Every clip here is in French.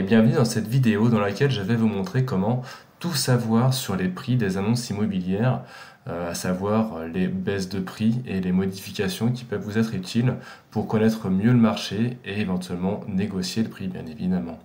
bienvenue dans cette vidéo dans laquelle je vais vous montrer comment tout savoir sur les prix des annonces immobilières, à savoir les baisses de prix et les modifications qui peuvent vous être utiles pour connaître mieux le marché et éventuellement négocier le prix, bien évidemment.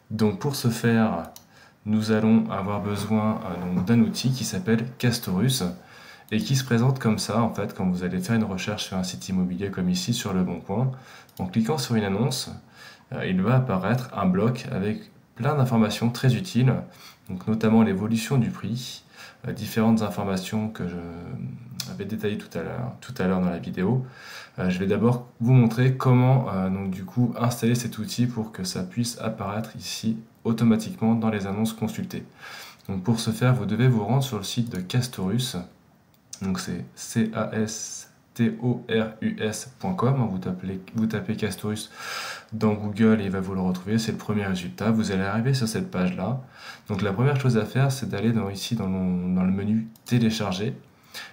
Donc pour ce faire, nous allons avoir besoin d'un outil qui s'appelle Castorus et qui se présente comme ça en fait quand vous allez faire une recherche sur un site immobilier comme ici sur Le Bon Coin. En cliquant sur une annonce, il va apparaître un bloc avec plein d'informations très utiles, donc notamment l'évolution du prix, différentes informations que je avais détaillées tout à l'heure dans la vidéo. Je vais d'abord vous montrer comment donc du coup installer cet outil pour que ça puisse apparaître ici automatiquement dans les annonces consultées. Donc pour ce faire, vous devez vous rendre sur le site de Castorus. Donc c'est castorus.com. Vous tapez Castorus dans Google et il va vous le retrouver. C'est le premier résultat. Vous allez arriver sur cette page là. Donc la première chose à faire, c'est d'aller ici dans le menu télécharger.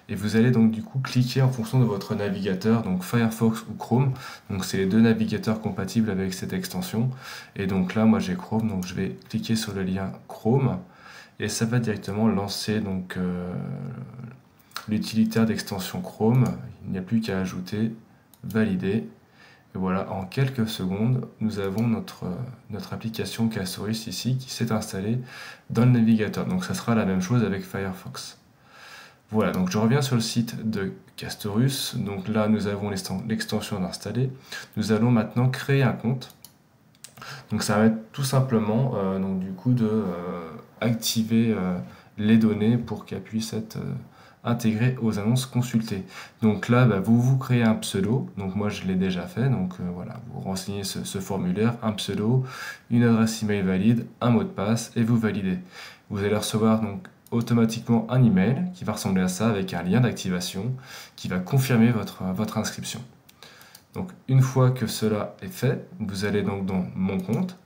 Et vous allez donc du coup cliquer en fonction de votre navigateur, donc Firefox ou Chrome. Donc c'est les deux navigateurs compatibles avec cette extension. Et donc là, moi j'ai Chrome, donc je vais cliquer sur le lien Chrome et ça va directement lancer donc l'utilitaire d'extension Chrome. Il n'y a plus qu'à ajouter valider. Et voilà, en quelques secondes, nous avons notre application Castorus ici qui s'est installée dans le navigateur. Donc ça sera la même chose avec Firefox. Voilà, donc je reviens sur le site de Castorus. Donc là, nous avons l'extension installée. Nous allons maintenant créer un compte. Donc ça va être tout simplement donc du coup de activer les données pour qu'elles puissent être intégrées aux annonces consultées. Donc là, vous créez un pseudo. Donc moi, je l'ai déjà fait. Donc voilà, vous renseignez ce formulaire, un pseudo, une adresse email valide, un mot de passe et vous validez. Vous allez recevoir donc automatiquement un email qui va ressembler à ça avec un lien d'activation qui va confirmer votre inscription. Donc une fois que cela est fait, vous allez donc dans Mon compte,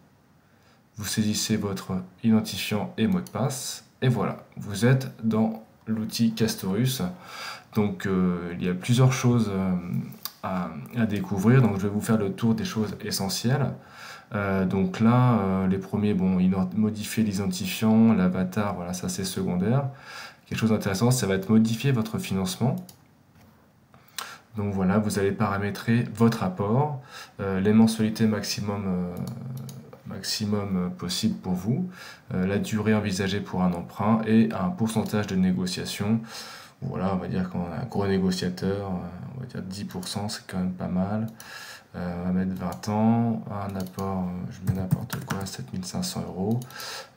vous saisissez votre identifiant et mot de passe et voilà, vous êtes dans l'outil Castorus. Donc il y a plusieurs choses à découvrir, donc je vais vous faire le tour des choses essentielles. Donc là, les premiers, modifier l'identifiant, l'avatar, voilà, ça c'est secondaire. Quelque chose d'intéressant, ça va être modifier votre financement. Donc voilà, vous allez paramétrer votre apport, les mensualités maximum possible pour vous, la durée envisagée pour un emprunt et un pourcentage de négociation. Voilà, on va dire qu'on a un gros négociateur, on va dire 10%, c'est quand même pas mal. On va mettre 20 ans, un apport, je mets n'importe quoi, 7500 €.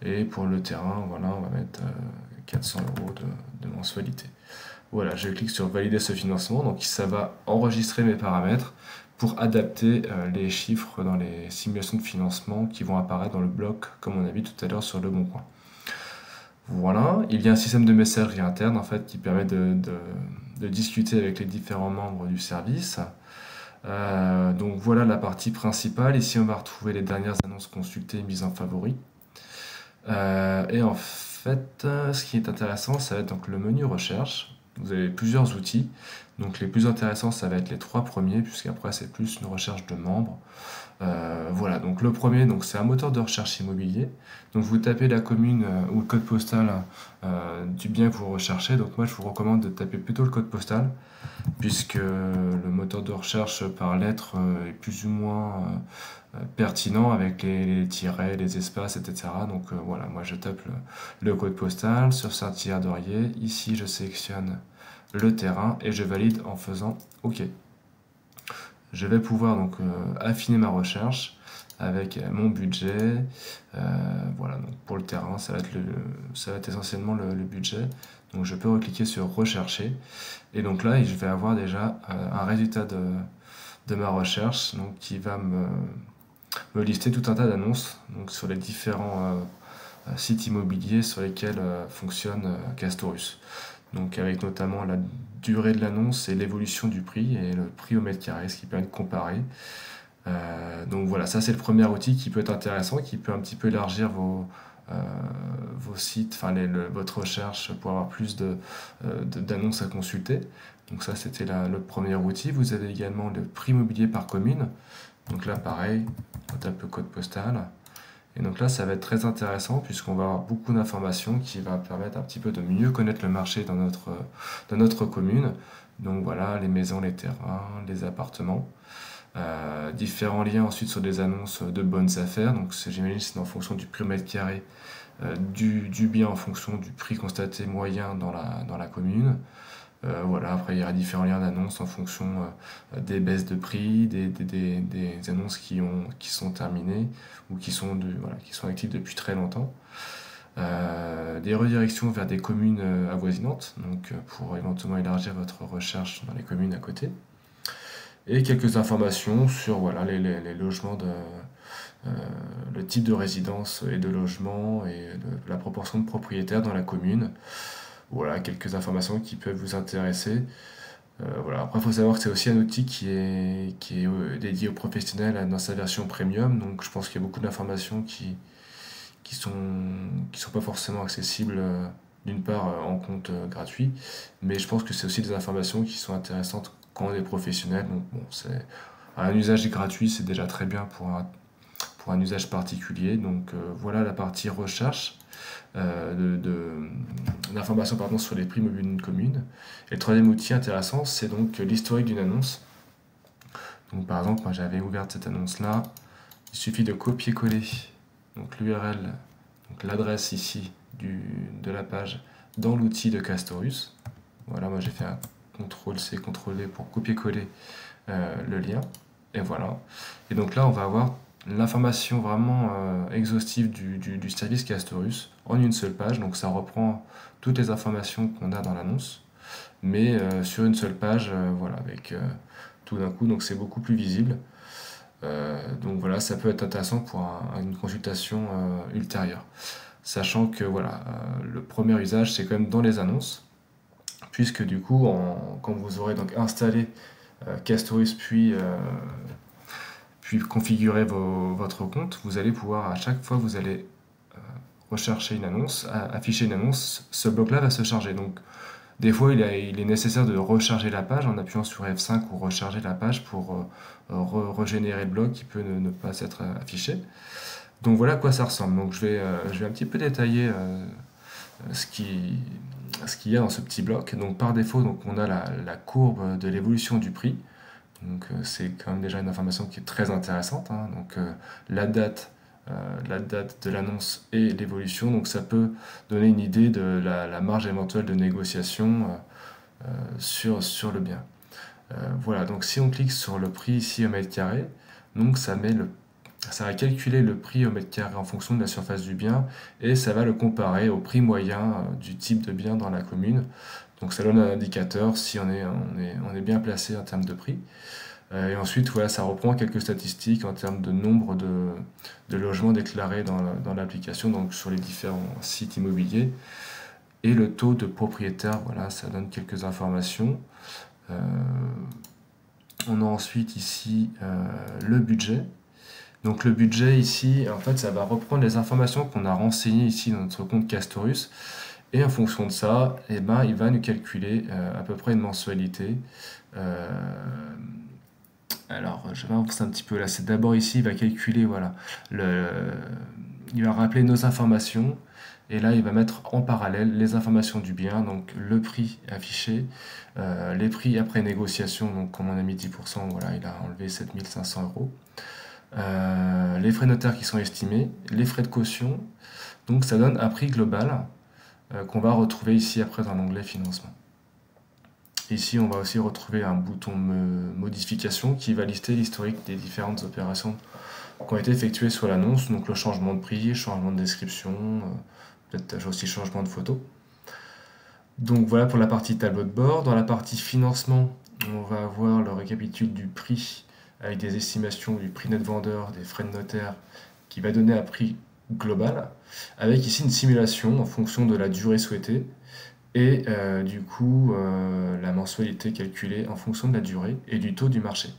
Et pour le terrain, voilà, on va mettre 400 € de mensualité. Voilà, je clique sur valider ce financement, donc ça va enregistrer mes paramètres pour adapter les chiffres dans les simulations de financement qui vont apparaître dans le bloc, comme on a vu tout à l'heure sur Le Bon Coin. Voilà, il y a un système de messagerie interne en fait qui permet de discuter avec les différents membres du service. Donc voilà la partie principale. Ici on va retrouver les dernières annonces consultées mises en favori. Et en fait, ce qui est intéressant, ça va être donc le menu recherche. Vous avez plusieurs outils. Donc les plus intéressants, ça va être les trois premiers, puisqu'après c'est plus une recherche de membres. Voilà, donc le premier, c'est un moteur de recherche immobilier. Donc vous tapez la commune ou le code postal du bien que vous recherchez. Donc moi je vous recommande de taper plutôt le code postal, puisque le moteur de recherche par lettres est plus ou moins pertinent avec les tirets, les espaces, etc. Donc voilà, moi je tape le code postal sur Saint-Hilaire-d'Orier. Ici je sélectionne le terrain et je valide en faisant OK. Je vais pouvoir donc affiner ma recherche avec mon budget. Voilà, donc pour le terrain, ça va être essentiellement le budget. Donc je peux recliquer sur rechercher. Et donc là, je vais avoir déjà un résultat de ma recherche donc, qui va me lister tout un tas d'annonces sur les différents sites immobiliers sur lesquels fonctionne Castorus. Donc avec notamment la durée de l'annonce et l'évolution du prix et le prix au mètre carré, ce qui permet de comparer. Donc voilà, ça c'est le premier outil qui peut être intéressant, qui peut un petit peu élargir vos sites, votre recherche pour avoir plus d'annonces à consulter. Donc ça c'était le premier outil. Vous avez également le prix immobilier par commune. Donc là pareil, on tape le code postal Et donc là, ça va être très intéressant puisqu'on va avoir beaucoup d'informations qui va permettre un petit peu de mieux connaître le marché dans notre commune. Donc voilà, les maisons, les terrains, les appartements. Différents liens ensuite sur des annonces de bonnes affaires. Donc j'imagine que c'est en fonction du prix au mètre carré du bien en fonction du prix constaté moyen dans la commune. Voilà, après il y aura différents liens d'annonces en fonction des baisses de prix, des annonces qui sont terminées ou voilà, qui sont actives depuis très longtemps. Des redirections vers des communes avoisinantes, donc pour éventuellement élargir votre recherche dans les communes à côté. Et quelques informations sur voilà, les logements euh, le type de résidence et de logement et la proportion de propriétaires dans la commune. Voilà, quelques informations qui peuvent vous intéresser. Voilà. Après, il faut savoir que c'est aussi un outil qui est dédié aux professionnels dans sa version premium. Donc, je pense qu'il y a beaucoup d'informations qui sont pas forcément accessibles, d'une part, en compte gratuit. Mais je pense que c'est aussi des informations qui sont intéressantes quand on est professionnel. Donc, bon, c'est un usage gratuit, c'est déjà très bien pour un usage particulier. Donc, voilà la partie recherche d'informations pardon, sur les prix immobiliers d'une commune. Et le troisième outil intéressant, c'est donc l'historique d'une annonce. Donc par exemple, moi j'avais ouvert cette annonce-là, il suffit de copier-coller donc l'URL, donc l'adresse ici de la page dans l'outil de Castorus. Voilà, moi j'ai fait un CTRL-C, CTRL-V pour copier-coller le lien. Et voilà. Et donc là, on va avoir l'information vraiment exhaustive du service Castorus en une seule page. Donc ça reprend toutes les informations qu'on a dans l'annonce, mais sur une seule page, voilà, avec tout d'un coup. Donc c'est beaucoup plus visible. Donc voilà, ça peut être intéressant pour une consultation ultérieure. Sachant que voilà, le premier usage, c'est quand même dans les annonces, puisque du coup, quand vous aurez donc installé Castorus puis configurer votre compte, vous allez pouvoir, à chaque fois que vous allez rechercher une annonce, afficher une annonce, ce bloc-là va se charger. Donc, des fois, il est nécessaire de recharger la page en appuyant sur F5 ou recharger la page pour régénérer le bloc qui peut ne pas être affiché. Donc voilà à quoi ça ressemble. Donc je vais un petit peu détailler ce qu'il y a dans ce petit bloc. Donc par défaut, donc, on a la courbe de l'évolution du prix. Donc c'est quand même déjà une information qui est très intéressante, hein. Donc la date de l'annonce et l'évolution. Donc ça peut donner une idée de la marge éventuelle de négociation sur le bien. Voilà, donc si on clique sur le prix ici au mètre carré, donc ça va calculer le prix au mètre carré en fonction de la surface du bien et ça va le comparer au prix moyen du type de bien dans la commune. Donc ça donne un indicateur si on est bien placé en termes de prix. Et ensuite, voilà, ça reprend quelques statistiques en termes de nombre de logements déclarés dans l'application, donc sur les différents sites immobiliers. Et le taux de propriétaire, voilà, ça donne quelques informations. On a ensuite ici le budget. Donc le budget ici, en fait, ça va reprendre les informations qu'on a renseignées ici dans notre compte Castorus. Et en fonction de ça, eh ben, il va nous calculer à peu près une mensualité. Alors, je vais avancer un petit peu là. C'est d'abord ici, il va calculer, voilà, il va rappeler nos informations. Et là, il va mettre en parallèle les informations du bien, donc le prix affiché, les prix après négociation, donc comme on a mis 10%, voilà, il a enlevé 7500 euros. Les frais notaires qui sont estimés, les frais de caution. Donc ça donne un prix global qu'on va retrouver ici après dans l'onglet financement. Ici, on va aussi retrouver un bouton modification qui va lister l'historique des différentes opérations qui ont été effectuées sur l'annonce, donc le changement de prix, changement de description, peut-être aussi changement de photo. Donc voilà pour la partie tableau de bord. Dans la partie financement, on va avoir le récapitule du prix avec des estimations du prix net vendeur, des frais de notaire, qui va donner un prix global, avec ici une simulation en fonction de la durée souhaitée, et du coup la mensualité calculée en fonction de la durée et du taux du marché.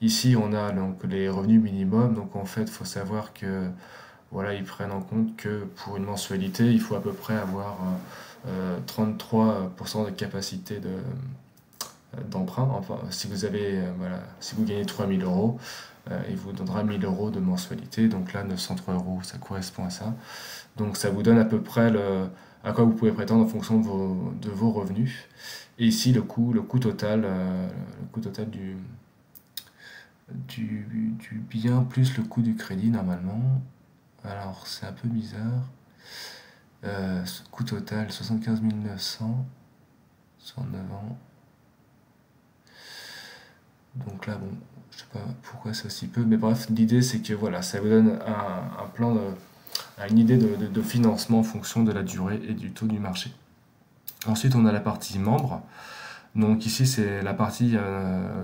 Ici on a donc les revenus minimums, donc en fait il faut savoir que voilà, ils prennent en compte que pour une mensualité, il faut à peu près avoir 33% de capacité d'emprunt. Enfin, si vous avez, voilà, si vous gagnez 3000 euros, il vous donnera 1000 euros de mensualité. Donc là, 903 euros, ça correspond à ça. Donc ça vous donne à peu près à quoi vous pouvez prétendre en fonction de vos revenus. Et ici, le coût total, du bien plus le coût du crédit normalement. Alors c'est un peu bizarre. Coût total 75 900 sur 9 ans. Donc là, bon, je sais pas pourquoi c'est aussi peu, mais bref, l'idée c'est que voilà, ça vous donne un plan, une idée de financement en fonction de la durée et du taux du marché. Ensuite, on a la partie membre. Donc ici, c'est la partie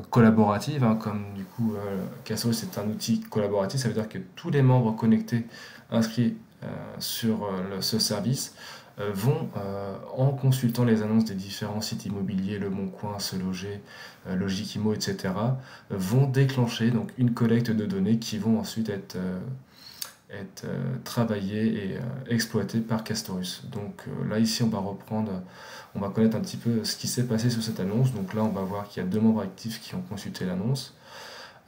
collaborative, hein, comme du coup, Casso, c'est un outil collaboratif, ça veut dire que tous les membres connectés, inscrits sur ce service, vont, en consultant les annonces des différents sites immobiliers, Le Bon Coin, Se Loger, Logikimo, etc., vont déclencher donc une collecte de données qui vont ensuite être travaillées et exploitées par Castorus. Donc là, ici, on va connaître un petit peu ce qui s'est passé sur cette annonce. Donc là, on va voir qu'il y a 2 membres actifs qui ont consulté l'annonce,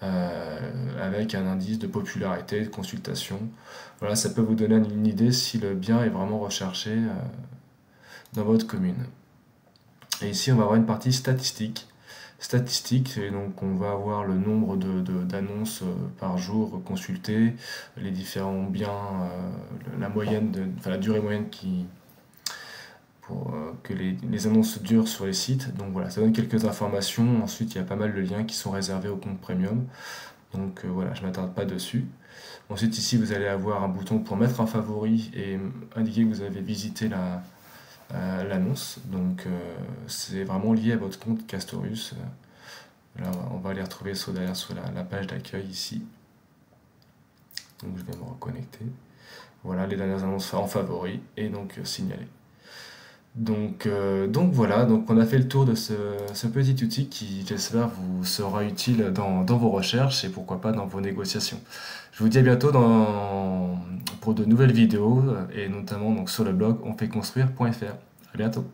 avec un indice de popularité, de consultation. Voilà, ça peut vous donner une idée si le bien est vraiment recherché dans votre commune. Et ici, on va avoir une partie statistique. Statistique, et donc on va avoir le nombre d'annonces par jour consultées, les différents biens, la moyenne, enfin la durée moyenne pour que les annonces durent sur les sites. Donc voilà, ça donne quelques informations. Ensuite, il y a pas mal de liens qui sont réservés au compte premium. Donc voilà, je ne m'attarde pas dessus. Ensuite, ici, vous allez avoir un bouton pour mettre en favori et indiquer que vous avez visité l'annonce. Donc c'est vraiment lié à votre compte Castorus. Là, on va les retrouver derrière sur la page d'accueil ici. Donc je vais me reconnecter. Voilà les dernières annonces en favori et donc signaler. Donc voilà, donc on a fait le tour de ce petit outil qui, j'espère, vous sera utile dans vos recherches et pourquoi pas dans vos négociations. Je vous dis à bientôt pour de nouvelles vidéos et notamment donc sur le blog onfaitconstruire.fr. À bientôt.